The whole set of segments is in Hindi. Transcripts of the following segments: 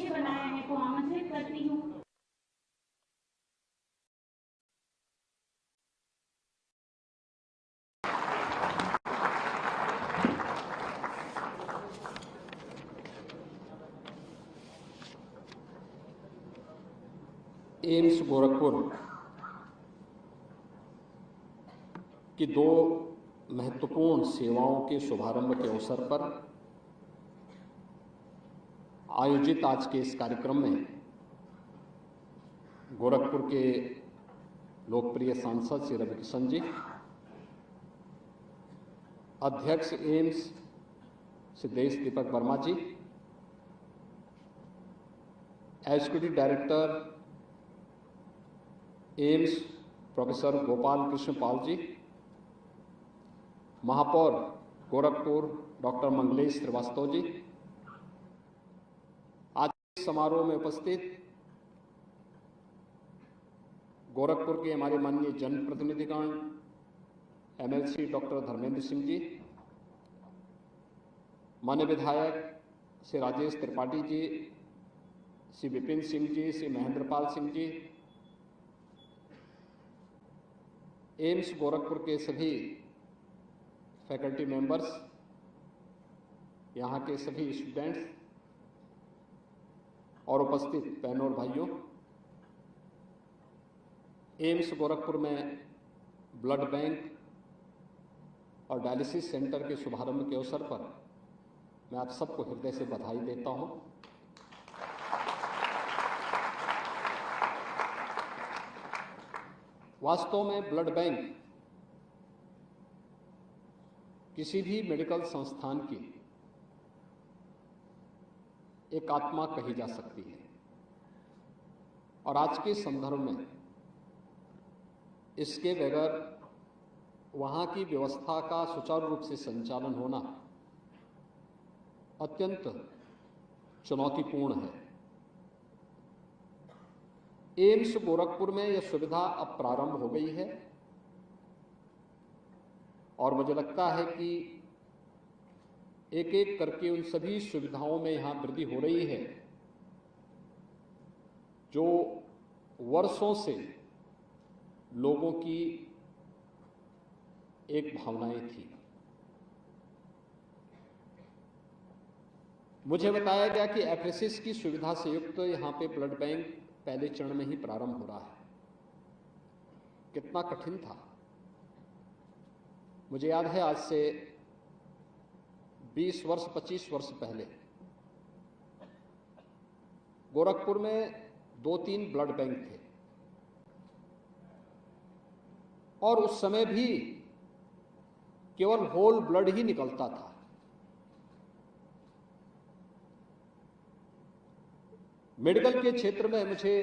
अध्यक्ष बनाया है को आमंत्रित करती हूँ। एम्स गोरखपुर की दो महत्वपूर्ण सेवाओं के शुभारंभ के अवसर पर आयोजित आज के इस कार्यक्रम में गोरखपुर के लोकप्रिय सांसद श्री रविकिशन जी, अध्यक्ष AIIMS Shri Desh Deepak Verma ji, executive director AIIMS professor Gopal Krishna Pal ji, महापौर गोरखपुर डॉक्टर मंगलेश श्रीवास्तव जी, आज इस समारोह में उपस्थित गोरखपुर के हमारे माननीय जनप्रतिनिधिगण एमएलसी डॉक्टर धर्मेंद्र सिंह जी, माननीय विधायक श्री राजेश त्रिपाठी जी, श्री विपिन सिंह जी, श्री महेंद्रपाल सिंह जी, एम्स गोरखपुर के सभी फैकल्टी मेंबर्स, यहाँ के सभी स्टूडेंट्स और उपस्थित बहनों और भाइयों, एम्स गोरखपुर में ब्लड बैंक और डायलिसिस सेंटर के शुभारंभ के अवसर पर मैं आप सबको हृदय से बधाई देता हूँ। वास्तव में ब्लड बैंक किसी भी मेडिकल संस्थान की एक आत्मा कही जा सकती है और आज के संदर्भ में इसके बगैर वहाँ की व्यवस्था का सुचारू रूप से संचालन होना अत्यंत चुनौतीपूर्ण है। एम्स गोरखपुर में यह सुविधा अब प्रारंभ हो गई है और मुझे लगता है कि एक एक करके उन सभी सुविधाओं में यहाँ वृद्धि हो रही है जो वर्षों से लोगों की एक भावनाएं थी। मुझे बताया गया कि एफएसएस की सुविधा से युक्त यहाँ पे ब्लड बैंक पहले चरण में ही प्रारंभ हो रहा है। कितना कठिन था। मुझे याद है आज से 20 वर्ष 25 वर्ष पहले गोरखपुर में 2-3 ब्लड बैंक थे और उस समय भी केवल होल ब्लड ही निकलता था। मेडिकल के क्षेत्र में मुझे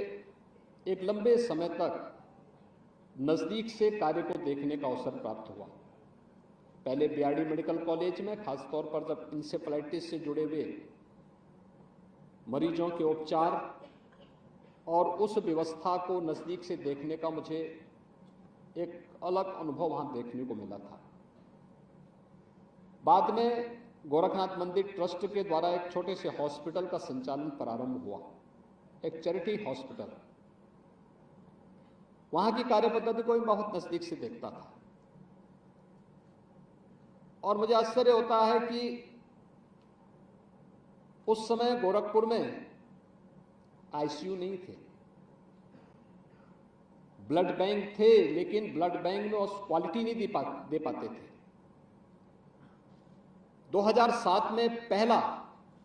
एक लंबे समय तक नज़दीक से कार्य को देखने का अवसर प्राप्त हुआ। पहले बीआरडी मेडिकल कॉलेज में, खासतौर पर जब इंसेफेलाइटिस से जुड़े हुए मरीजों के उपचार और उस व्यवस्था को नज़दीक से देखने का मुझे एक अलग अनुभव वहाँ देखने को मिला था। बाद में गोरखनाथ मंदिर ट्रस्ट के द्वारा एक छोटे से हॉस्पिटल का संचालन प्रारंभ हुआ, एक चैरिटी हॉस्पिटल। वहां की कार्य पद्धति को भी बहुत नजदीक से देखता था और मुझे आश्चर्य होता है कि उस समय गोरखपुर में आईसीयू नहीं थे, ब्लड बैंक थे, लेकिन ब्लड बैंक में उस क्वालिटी नहीं दे पाते थे। 2007 में पहला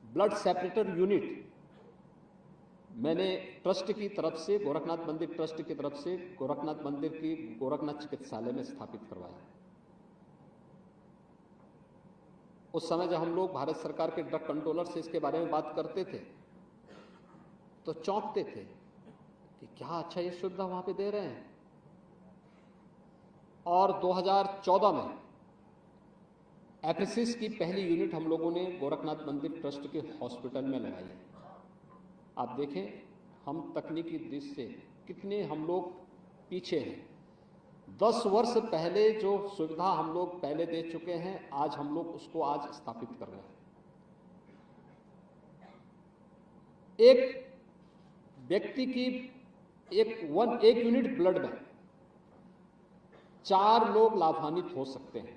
ब्लड सेपरेटर यूनिट मैंने ट्रस्ट की तरफ से, गोरखनाथ मंदिर ट्रस्ट की तरफ से गोरखनाथ मंदिर की गोरखनाथ चिकित्सालय में स्थापित करवाया। उस समय जब हम लोग भारत सरकार के ड्रग कंट्रोलर से इसके बारे में बात करते थे तो चौंकते थे कि क्या अच्छा ये सुविधा वहां पे दे रहे हैं। और 2014 में एफएसएस की पहली यूनिट हम लोगों ने गोरखनाथ मंदिर ट्रस्ट के हॉस्पिटल में लगाई। आप देखें हम तकनीकी दृष्टि से कितने हम लोग पीछे हैं। 10 वर्ष पहले जो सुविधा हम लोग पहले दे चुके हैं, आज हम लोग उसको आज स्थापित कर रहे हैं। एक व्यक्ति की एक यूनिट ब्लड में 4 लोग लाभान्वित हो सकते हैं।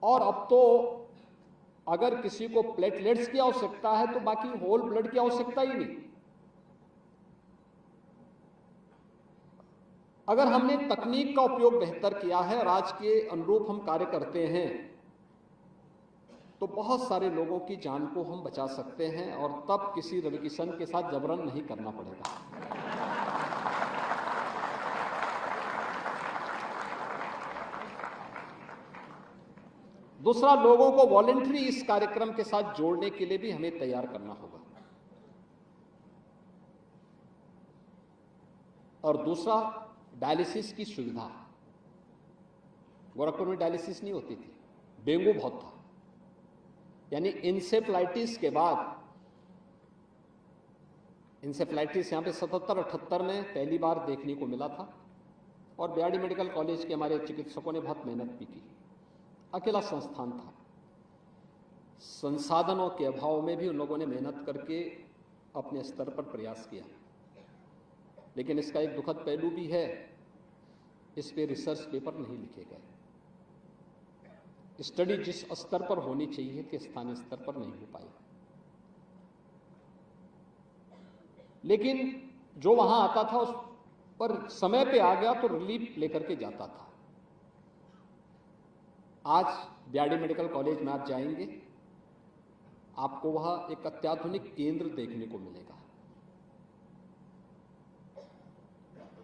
और अब तो अगर किसी को प्लेटलेट्स की आवश्यकता है तो बाकी होल ब्लड की आवश्यकता ही नहीं। अगर हमने तकनीक का उपयोग बेहतर किया है और आज के अनुरूप हम कार्य करते हैं तो बहुत सारे लोगों की जान को हम बचा सकते हैं और तब किसी रवि किशन के साथ जबरन नहीं करना पड़ेगा। दूसरा, लोगों को वॉलंटरी इस कार्यक्रम के साथ जोड़ने के लिए भी हमें तैयार करना होगा। और दूसरा, डायलिसिस की सुविधा। गोरखपुर में डायलिसिस नहीं होती थी, डेंगू बहुत था, यानी इंसेफ्लाइटिस के बाद, इंसेफ्लाइटिस यहां पे 77-78 में पहली बार देखने को मिला था और बीआरडी मेडिकल कॉलेज के हमारे चिकित्सकों ने बहुत मेहनत भी की। अकेला संस्थान था, संसाधनों के अभाव में भी उन लोगों ने मेहनत करके अपने स्तर पर प्रयास किया। लेकिन इसका एक दुखद पहलू भी है, इस पे रिसर्च पेपर नहीं लिखे गए। स्टडी जिस स्तर पर होनी चाहिए थी स्थानीय स्तर पर नहीं हो पाई। लेकिन जो वहां आता था उस पर समय पे आ गया तो रिलीफ लेकर के जाता था। आज बीआरडी मेडिकल कॉलेज में आप जाएंगे, आपको वहां एक अत्याधुनिक केंद्र देखने को मिलेगा।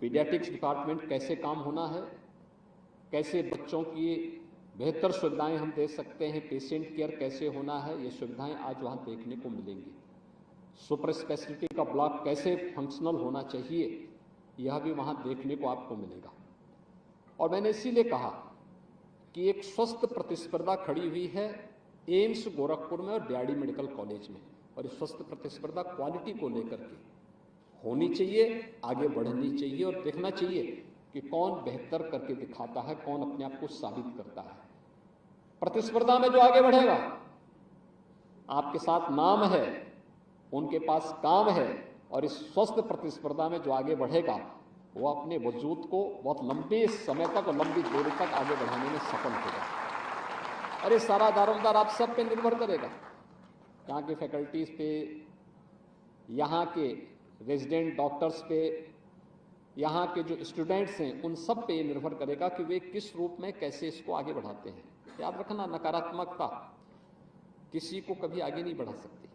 पीडियाट्रिक्स डिपार्टमेंट कैसे काम होना है, कैसे बच्चों की बेहतर सुविधाएं हम दे सकते हैं, पेशेंट केयर कैसे होना है, ये सुविधाएं आज वहां देखने को मिलेंगी। सुपर स्पेशलिटी का ब्लॉक कैसे फंक्शनल होना चाहिए, यह भी वहां देखने को आपको मिलेगा। और मैंने इसीलिए कहा कि एक स्वस्थ प्रतिस्पर्धा खड़ी हुई है एम्स गोरखपुर में और बीआरडी मेडिकल कॉलेज में, और इस स्वस्थ प्रतिस्पर्धा क्वालिटी को लेकर के होनी चाहिए, आगे बढ़नी चाहिए और देखना चाहिए कि कौन बेहतर करके दिखाता है, कौन अपने आप को साबित करता है। प्रतिस्पर्धा में जो आगे बढ़ेगा, आपके साथ नाम है, उनके पास काम है, और इस स्वस्थ प्रतिस्पर्धा में जो आगे बढ़ेगा वो अपने वजूद को बहुत लंबे समय तक और लंबी दूरी तक आगे बढ़ाने में सफल होगा। और ये सारा दारोमदार आप सब पे निर्भर करेगा, यहाँ के फैकल्टीज पे, यहाँ के रेजिडेंट डॉक्टर्स पे, यहाँ के जो स्टूडेंट्स हैं उन सब पे ये निर्भर करेगा कि वे किस रूप में कैसे इसको आगे बढ़ाते हैं। याद रखना, नकारात्मकता किसी को कभी आगे नहीं बढ़ा सकती।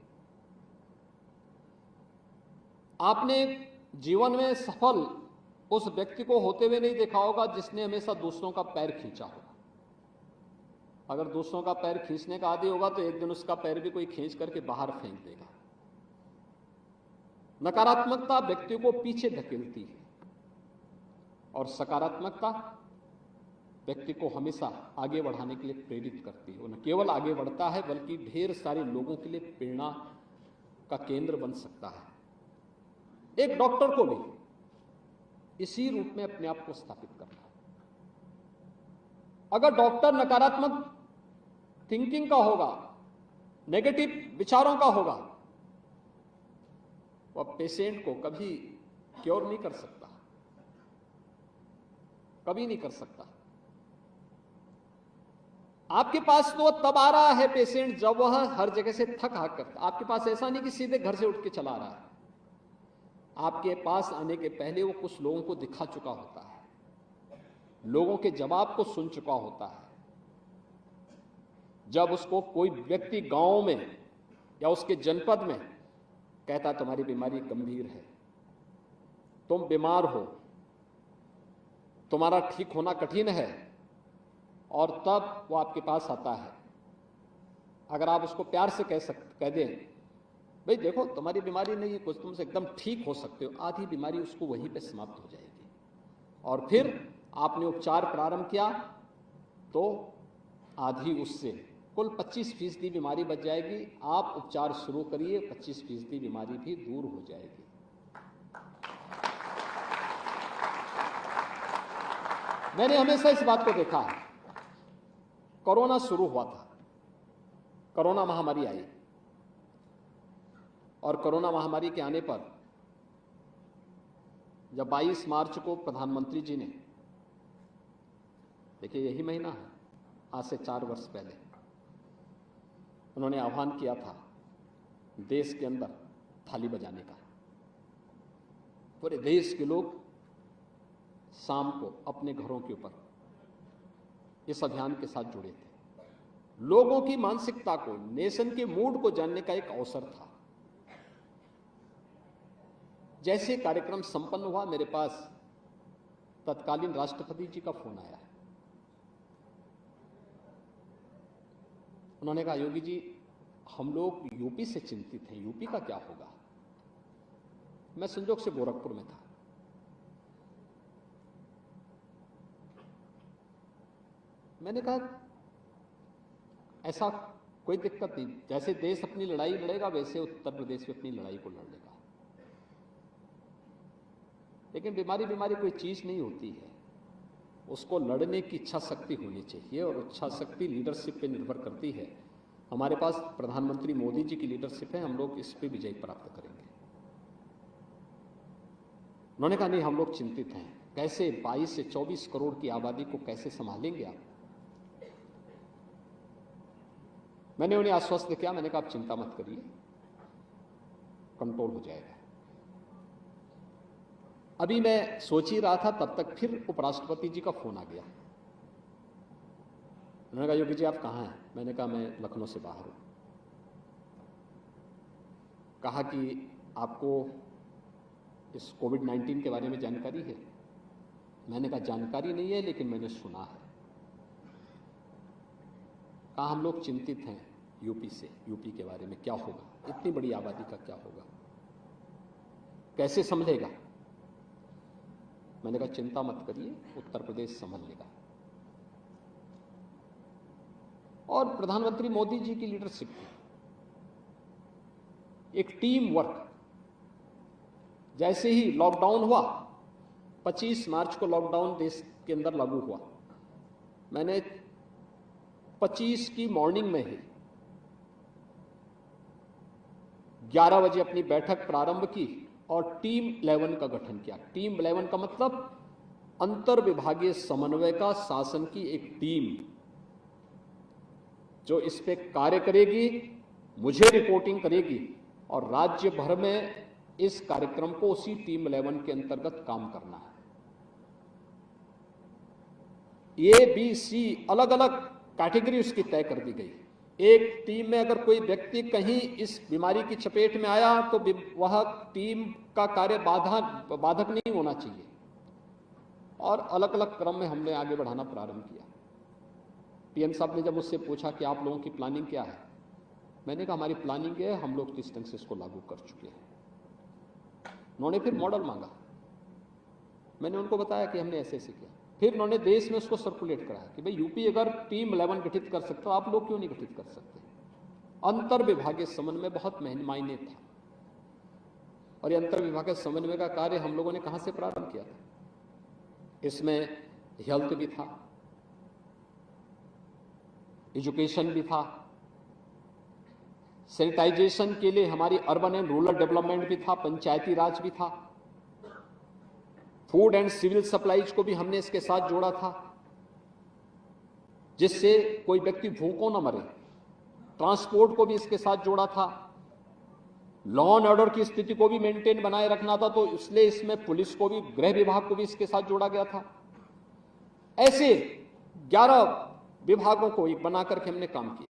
आपने जीवन में सफल उस व्यक्ति को होते हुए नहीं देखा होगा जिसने हमेशा दूसरों का पैर खींचा होगा। अगर दूसरों का पैर खींचने का आदी होगा तो एक दिन उसका पैर भी कोई खींच करके बाहर फेंक देगा। नकारात्मकता व्यक्ति को पीछे धकेलती है और सकारात्मकता व्यक्ति को हमेशा आगे बढ़ाने के लिए प्रेरित करती है। वो न केवल आगे बढ़ता है बल्कि ढेर सारे लोगों के लिए प्रेरणा का केंद्र बन सकता है। एक डॉक्टर को भी इसी रूप में अपने आप को स्थापित करना है। अगर डॉक्टर नकारात्मक थिंकिंग का होगा, नेगेटिव विचारों का होगा, वह पेशेंट को कभी क्योर नहीं कर सकता, कभी नहीं कर सकता। आपके पास तो तब आ रहा है पेशेंट जब वह हर जगह से थक हाक करता। आपके पास ऐसा नहीं कि सीधे घर से उठ के चला रहा है। आपके पास आने के पहले वो कुछ लोगों को दिखा चुका होता है, लोगों के जवाब को सुन चुका होता है। जब उसको कोई व्यक्ति गांव में या उसके जनपद में कहता तुम्हारी बीमारी गंभीर है, तुम बीमार हो, तुम्हारा ठीक होना कठिन है, और तब वो आपके पास आता है। अगर आप उसको प्यार से कह दें भाई देखो तुम्हारी बीमारी नहीं है कुछ, तुमसे एकदम ठीक हो सकते हो, आधी बीमारी उसको वहीं पे समाप्त हो जाएगी। और फिर आपने उपचार प्रारंभ किया तो आधी उससे कुल 25% बीमारी बच जाएगी। आप उपचार शुरू करिए, 25% बीमारी भी दूर हो जाएगी। मैंने हमेशा इस बात को देखा है। कोरोना शुरू हुआ था, कोरोना महामारी आई और कोरोना महामारी के आने पर जब 22 मार्च को प्रधानमंत्री जी ने, देखिए यही महीना है, आज से 4 वर्ष पहले उन्होंने आह्वान किया था देश के अंदर थाली बजाने का। पूरे देश के लोग शाम को अपने घरों के ऊपर इस अभियान के साथ जुड़े थे। लोगों की मानसिकता को, नेशन के मूड को जानने का एक अवसर था। जैसे कार्यक्रम संपन्न हुआ, मेरे पास तत्कालीन राष्ट्रपति जी का फोन आया। उन्होंने कहा, योगी जी हम लोग यूपी से चिंतित हैं, यूपी का क्या होगा। मैं संजोग से गोरखपुर में था। मैंने कहा ऐसा कोई दिक्कत नहीं, जैसे देश अपनी लड़ाई लड़ेगा वैसे उत्तर प्रदेश भी अपनी लड़ाई को लड़ लेगा। लेकिन बीमारी कोई चीज नहीं होती है, उसको लड़ने की इच्छा शक्ति होनी चाहिए और इच्छा शक्ति लीडरशिप पे निर्भर करती है। हमारे पास प्रधानमंत्री मोदी जी की लीडरशिप है, हम लोग इस पे विजय प्राप्त करेंगे। उन्होंने कहा नहीं, हम लोग चिंतित हैं, कैसे 22 से 24 करोड़ की आबादी को कैसे संभालेंगे आप। मैंने उन्हें आश्वस्त किया, मैंने कहा आप चिंता मत करिए, कंट्रोल हो जाएगा। अभी मैं सोच ही रहा था, तब तक फिर उपराष्ट्रपति जी का फोन आ गया। उन्होंने कहा, योगी जी आप कहाँ हैं। मैंने कहा मैं लखनऊ से बाहर हूं। कहा कि आपको इस कोविड-19 के बारे में जानकारी है। मैंने कहा जानकारी नहीं है, लेकिन मैंने सुना है। कहा हम लोग चिंतित हैं यूपी से, यूपी के बारे में क्या होगा, इतनी बड़ी आबादी का क्या होगा, कैसे संभलेगा। मैंने कहा चिंता मत करिए, उत्तर प्रदेश संभल लेगा। और प्रधानमंत्री मोदी जी की लीडरशिप थी, एक टीम वर्क। जैसे ही लॉकडाउन हुआ, 25 मार्च को लॉकडाउन देश के अंदर लागू हुआ, मैंने 25 की मॉर्निंग में ही 11 बजे अपनी बैठक प्रारंभ की और टीम 11 का गठन किया। टीम 11 का मतलब अंतर विभागीय समन्वय का शासन की एक टीम जो इस पे कार्य करेगी, मुझे रिपोर्टिंग करेगी और राज्य भर में इस कार्यक्रम को उसी टीम 11 के अंतर्गत काम करना है। ए, बी, सी अलग अलग कैटेगरी उसकी तय कर दी गई। एक टीम में अगर कोई व्यक्ति कहीं इस बीमारी की चपेट में आया तो वह टीम का कार्य बाधक नहीं होना चाहिए। और अलग अलग क्रम में हमने आगे बढ़ाना प्रारंभ किया। पीएम साहब ने जब मुझसे पूछा कि आप लोगों की प्लानिंग क्या है, मैंने कहा हमारी प्लानिंग है, हम लोग किस ढंग से इसको लागू कर चुके हैं। उन्होंने फिर मॉडल मांगा, मैंने उनको बताया कि हमने ऐसे ऐसे किया। फिर उन्होंने देश में उसको सर्कुलेट कराया कि भाई यूपी अगर टीम 11 गठित कर सकता, आप लोग क्यों नहीं गठित कर सकते। अंतर विभागीय समन्वय बहुत मायने था। और ये अंतर विभागीय समन्वय का कार्य हम लोगों ने कहां से प्रारंभ किया था। इसमें हेल्थ भी था, एजुकेशन भी था, सैनिटाइजेशन के लिए हमारी अर्बन एंड रूरल डेवलपमेंट भी था, पंचायती राज भी था, फूड एंड सिविल सप्लाईज को भी हमने इसके साथ जोड़ा था जिससे कोई व्यक्ति भूखों न मरे। ट्रांसपोर्ट को भी इसके साथ जोड़ा था, लॉ एंड ऑर्डर की स्थिति को भी मेंटेन बनाए रखना था, तो इसलिए इसमें पुलिस को भी, गृह विभाग को भी इसके साथ जोड़ा गया था। ऐसे 11 विभागों को एक बना करके हमने काम किया।